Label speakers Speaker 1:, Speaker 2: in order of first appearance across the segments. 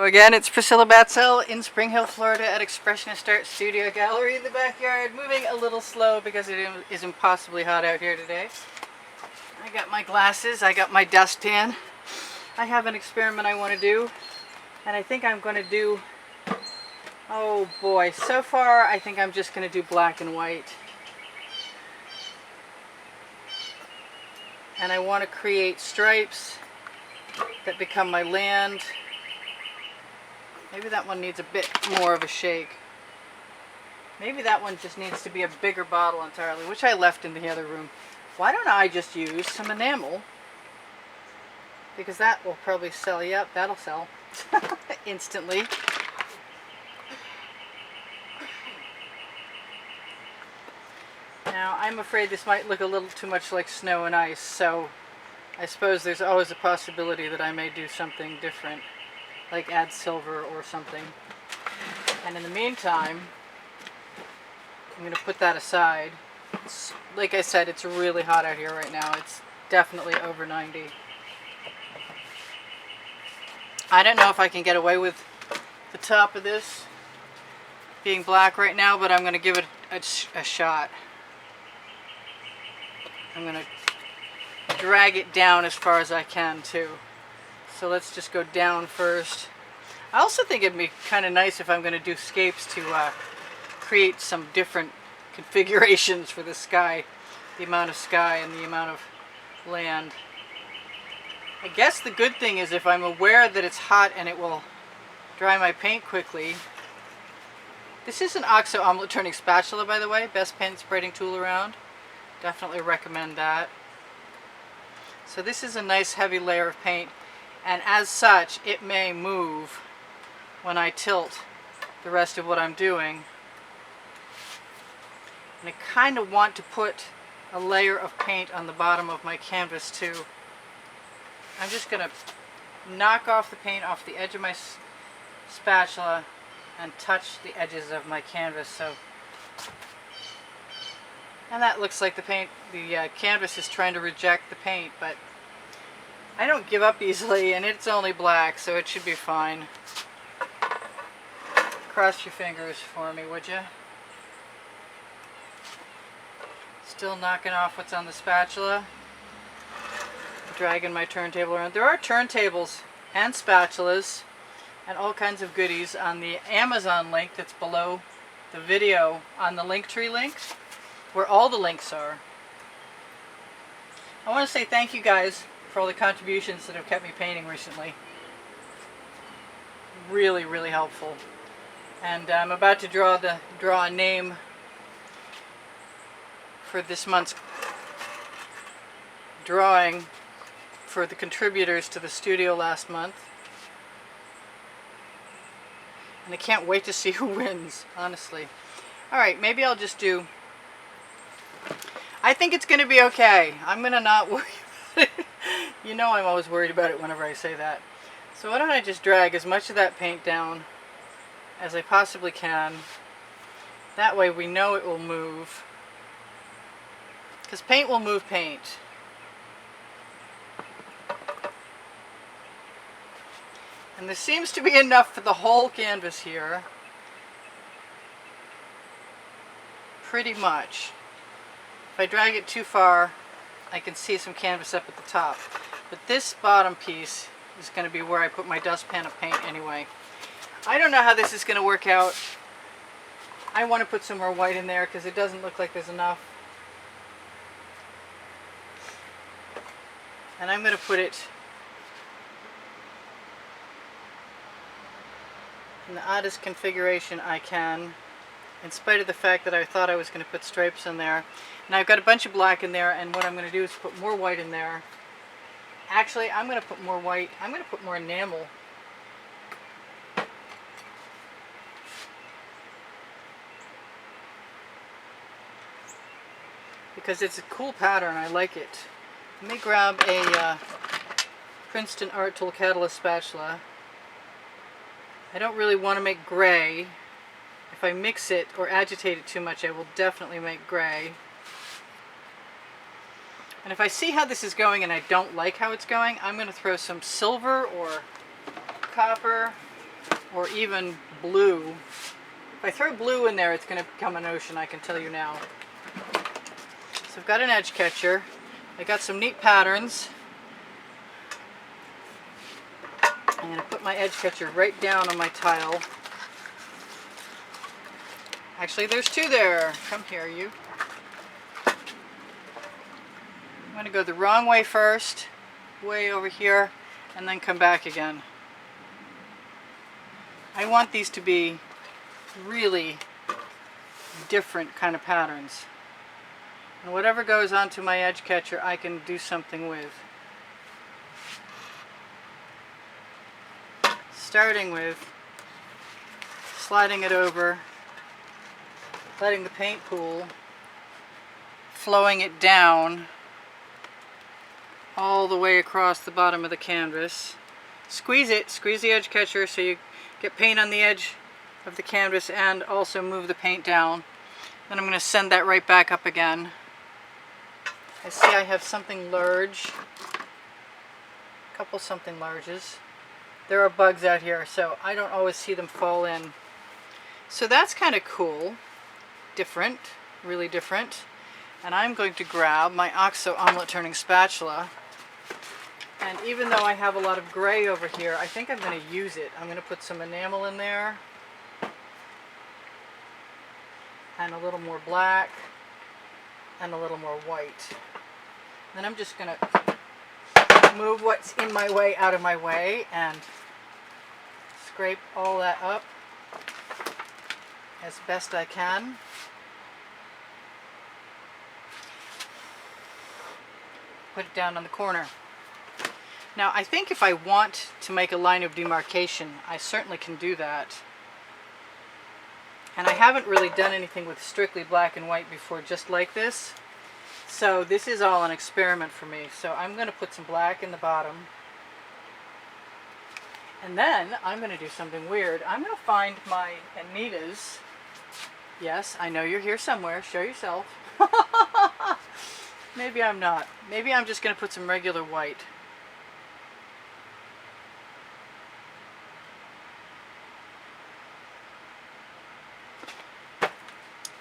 Speaker 1: Again, it's Priscilla Batzell in Spring Hill, Florida at Expressionist Art Studio Gallery in the backyard. Moving a little slow because it is impossibly hot out here today. I got my glasses, I got my dustpan. I have an experiment I want to do, and I think I'm going to do, oh boy, so far I think I'm just going to do black and white. And I want to create stripes that become my land. Maybe that one needs a bit more of a shake. Maybe that one just needs to be a bigger bottle entirely, which I left in the other room. Why don't I just use some enamel? Because that will probably sell. Yep, that'll sell instantly. Now, I'm afraid this might look a little too much like snow and ice, so I suppose there's always a possibility that I may do something different, like add silver or something. And in the meantime, I'm going to put that aside. Like I said, it's really hot out here right now. It's definitely over 90. I don't know if I can get away with the top of this being black right now, but I'm going to give it a shot. I'm going to drag it down as far as I can too. So let's just go down first. I also think it'd be kind of nice if I'm going to do scapes to create some different configurations for the sky, the amount of sky and the amount of land. I guess the good thing is if I'm aware that it's hot and it will dry my paint quickly. This is an OXO omelet turning spatula, by the way, best paint spreading tool around. Definitely recommend that. So this is a nice heavy layer of paint, and as such it may move when I tilt the rest of what I'm doing. And I kind of want to put a layer of paint on the bottom of my canvas too. I'm just going to knock off the paint off the edge of my spatula and touch the edges of my canvas. So, and that looks like the canvas is trying to reject the paint, but I don't give up easily, and it's only black, so it should be fine. Cross your fingers for me, would you? Still knocking off what's on the spatula. Dragging my turntable around. There are turntables and spatulas and all kinds of goodies on the Amazon link that's below the video on the Linktree link, where all the links are. I want to say thank you guys for all the contributions that have kept me painting recently. Really, really helpful. And I'm about to draw a name for this month's drawing for the contributors to the studio last month. And I can't wait to see who wins, honestly. Alright, maybe I'll just do... I think it's going to be okay. I'm going to not worry about it. You know I'm always worried about it whenever I say that. So why don't I just drag as much of that paint down as I possibly can. That way we know it will move. Because paint will move paint. And there seems to be enough for the whole canvas here. Pretty much. If I drag it too far, I can see some canvas up at the top. But this bottom piece is going to be where I put my dustpan of paint anyway. I don't know how this is going to work out. I want to put some more white in there because it doesn't look like there's enough. And I'm going to put it in the oddest configuration I can, in spite of the fact that I thought I was going to put stripes in there. And I've got a bunch of black in there, and what I'm going to do is put more white in there. Actually, I'm going to put more white. I'm going to put more enamel. Because it's a cool pattern, I like it. Let me grab a Princeton Art Tool Catalyst spatula. I don't really want to make gray. If I mix it or agitate it too much, I will definitely make gray. And if I see how this is going and I don't like how it's going, I'm going to throw some silver or copper or even blue. If I throw blue in there, it's going to become an ocean, I can tell you now. So I've got an edge catcher. I got some neat patterns. I'm going to put my edge catcher right down on my tile. Actually, there's two there. Come here, you. I'm going to go the wrong way first, way over here, and then come back again. I want these to be really different kind of patterns. And whatever goes onto my edge catcher, I can do something with. Starting with sliding it over, letting the paint pool, flowing it down all the way across the bottom of the canvas. Squeeze it, squeeze the edge catcher so you get paint on the edge of the canvas and also move the paint down. Then I'm going to send that right back up again. I see I have something large, a couple something larges. There are bugs out here, so I don't always see them fall in. So that's kind of cool. Different, really different. And I'm going to grab my OXO omelet turning spatula. And even though I have a lot of gray over here, I think I'm going to use it. I'm going to put some enamel in there. And a little more black. And a little more white. Then I'm just going to move what's in my way out of my way and scrape all that up as best I can. Put it down on the corner. Now I think if I want to make a line of demarcation, I certainly can do that. And I haven't really done anything with strictly black and white before just like this. So this is all an experiment for me. So I'm going to put some black in the bottom. And then I'm going to do something weird. I'm going to find my Anita's. Yes, I know you're here somewhere. Show yourself. Maybe I'm not. Maybe I'm just going to put some regular white.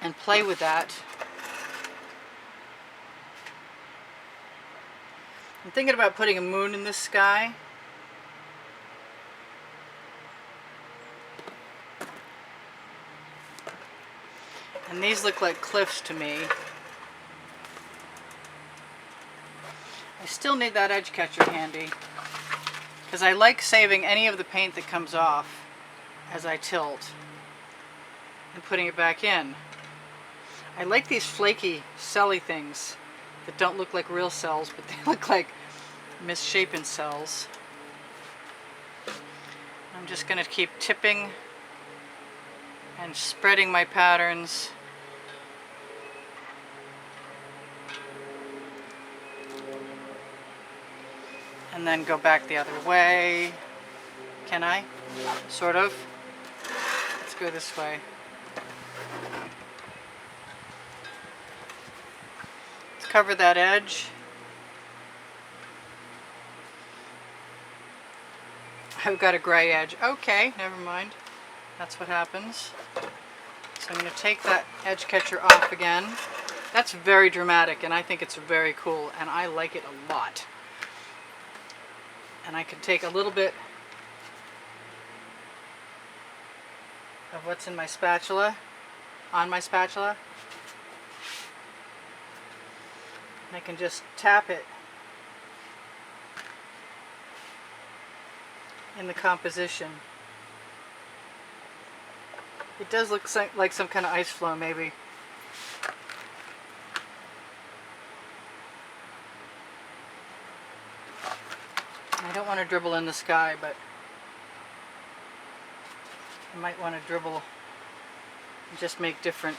Speaker 1: And play with that. I'm thinking about putting a moon in the sky. And these look like cliffs to me. I still need that edge catcher handy because I like saving any of the paint that comes off as I tilt and putting it back in. I like these flaky, celly things that don't look like real cells, but they look like misshapen cells. I'm just going to keep tipping and spreading my patterns. And then go back the other way. Can I? Sort of. Let's go this way. Let's cover that edge. I've got a gray edge. Okay, never mind. That's what happens. So I'm going to take that edge catcher off again. That's very dramatic and I think it's very cool and I like it a lot. And I can take a little bit of what's in my spatula, on my spatula, and I can just tap it in the composition. It does look like some kind of ice flow maybe. I don't want to dribble in the sky, but I might want to dribble and just make different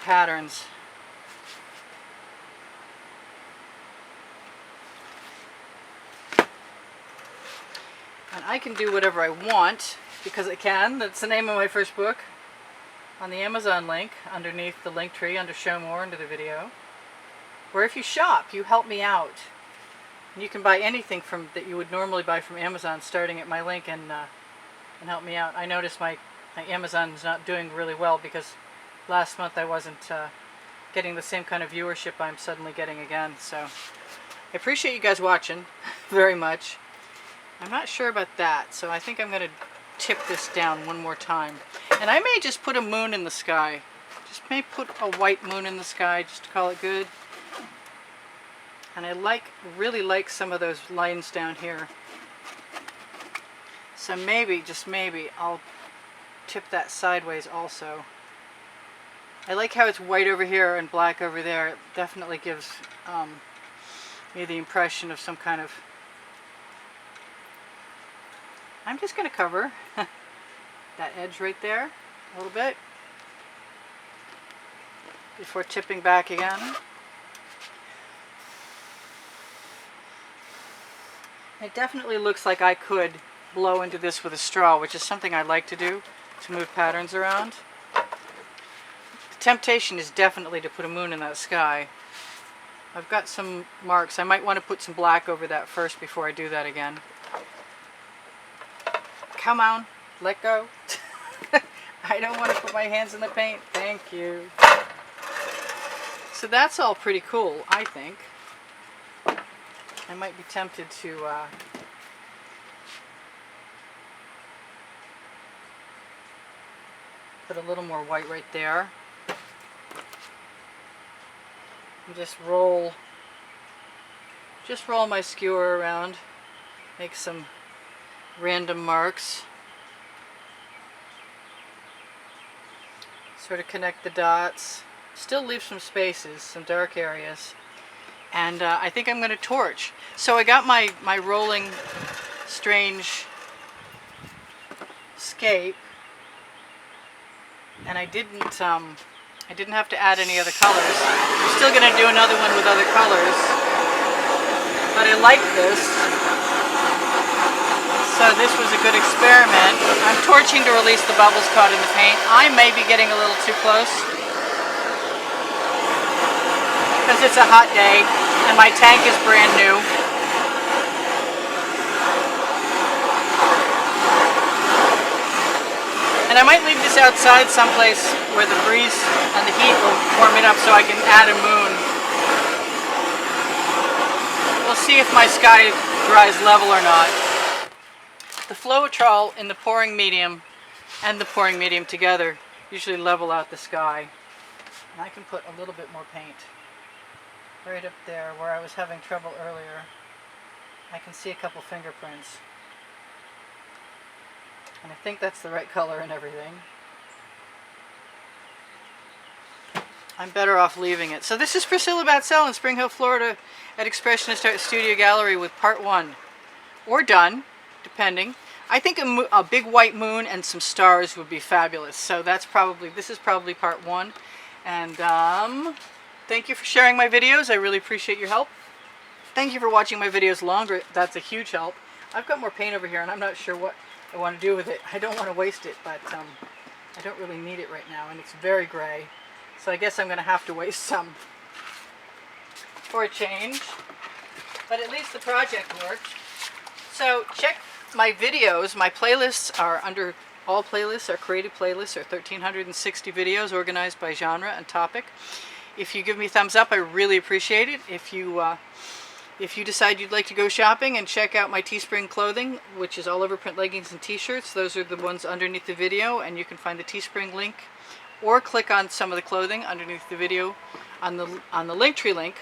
Speaker 1: patterns. And I can do whatever I want because I can. That's the name of my first book on the Amazon link underneath the link tree under Show More under the video. Or if you shop, you help me out. You can buy anything that you would normally buy from Amazon starting at my link in and help me out. I noticed my Amazon is not doing really well because last month I wasn't getting the same kind of viewership I'm suddenly getting again. So I appreciate you guys watching very much. I'm not sure about that, so I think I'm going to tip this down one more time. And I may just put a moon in the sky. Just may put a white moon in the sky just to call it good. And I really like some of those lines down here. So maybe, just maybe, I'll tip that sideways also. I like how it's white over here and black over there. It definitely gives me the impression of some kind of... I'm just going to cover that edge right there a little bit before tipping back again. It definitely looks like I could blow into this with a straw, which is something I like to do, to move patterns around. The temptation is definitely to put a moon in that sky. I've got some marks. I might want to put some black over that first before I do that again. Come on, let go. I don't want to put my hands in the paint. Thank you. So that's all pretty cool, I think. I might be tempted to put a little more white right there. And just roll my skewer around, make some random marks, sort of connect the dots, still leave some spaces, some dark areas, and I think I'm going to torch. So I got my rolling strange scape, and I didn't have to add any other colors. I'm still going to do another one with other colors, but I like this. So this was a good experiment. I'm torching to release the bubbles caught in the paint. I may be getting a little too close because it's a hot day and my tank is brand new. And I might leave this outside someplace where the breeze and the heat will warm it up so I can add a moon. We'll see if my sky dries level or not. The Floetrol in the pouring medium and the pouring medium together usually level out the sky. And I can put a little bit more paint right up there where I was having trouble earlier. I can see a couple fingerprints. And I think that's the right color and everything. I'm better off leaving it. So this is Priscilla Batzell in Spring Hill, Florida at Expressionist Art Studio Gallery with part 1. Or done, depending. I think a big white moon and some stars would be fabulous. So this is probably part 1. And thank you for sharing my videos. I really appreciate your help. Thank you for watching my videos longer. That's a huge help. I've got more paint over here and I'm not sure what I want to do with it. I don't want to waste it, but I don't really need it right now and it's very gray. So I guess I'm going to have to waste some for a change. But at least the project worked. So check my videos. My playlists are under all playlists, are creative playlists, are 1,360 videos organized by genre and topic. If you give me a thumbs up, I really appreciate it. If you decide you'd like to go shopping and check out my Teespring clothing, which is all over print leggings and t-shirts, those are the ones underneath the video, and you can find the Teespring link or click on some of the clothing underneath the video on the Linktree link.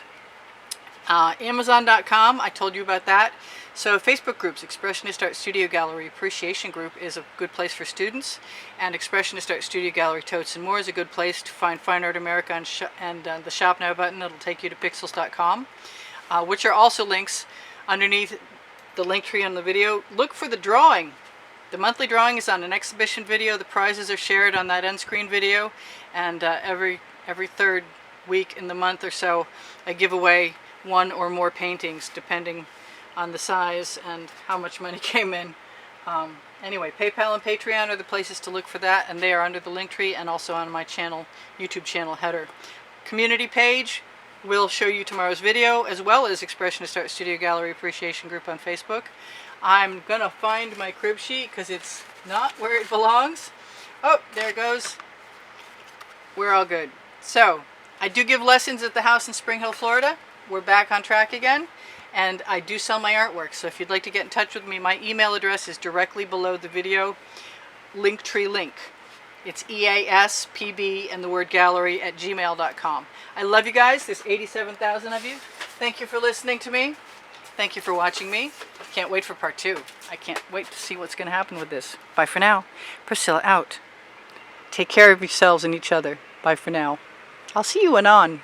Speaker 1: Amazon.com, I told you about that. So Facebook groups, Expressionist Art Studio Gallery Appreciation Group is a good place for students, and Expressionist Art Studio Gallery Totes and More is a good place to find Fine Art America and the Shop Now button. It'll take you to pixels.com, which are also links underneath the link tree on the video. Look for the drawing. The monthly drawing is on an exhibition video. The prizes are shared on that end screen video, and every third week in the month or so I give away one or more paintings depending on the size and how much money came in. Anyway, PayPal and Patreon are the places to look for that, and they are under the link tree and also on my channel, YouTube channel header. Community page will show you tomorrow's video, as well as Expressionist Art Studio Gallery Appreciation Group on Facebook. I'm gonna find my crib sheet because it's not where it belongs. Oh, there it goes. We're all good. So, I do give lessons at the house in Spring Hill, Florida. We're back on track again. And I do sell my artwork. So if you'd like to get in touch with me, my email address is directly below the video. Linktree link. It's easpb and the word gallery at gmail.com. I love you guys. There's 87,000 of you. Thank you for listening to me. Thank you for watching me. Can't wait for part 2. I can't wait to see what's going to happen with this. Bye for now. Priscilla out. Take care of yourselves and each other. Bye for now. I'll see you anon.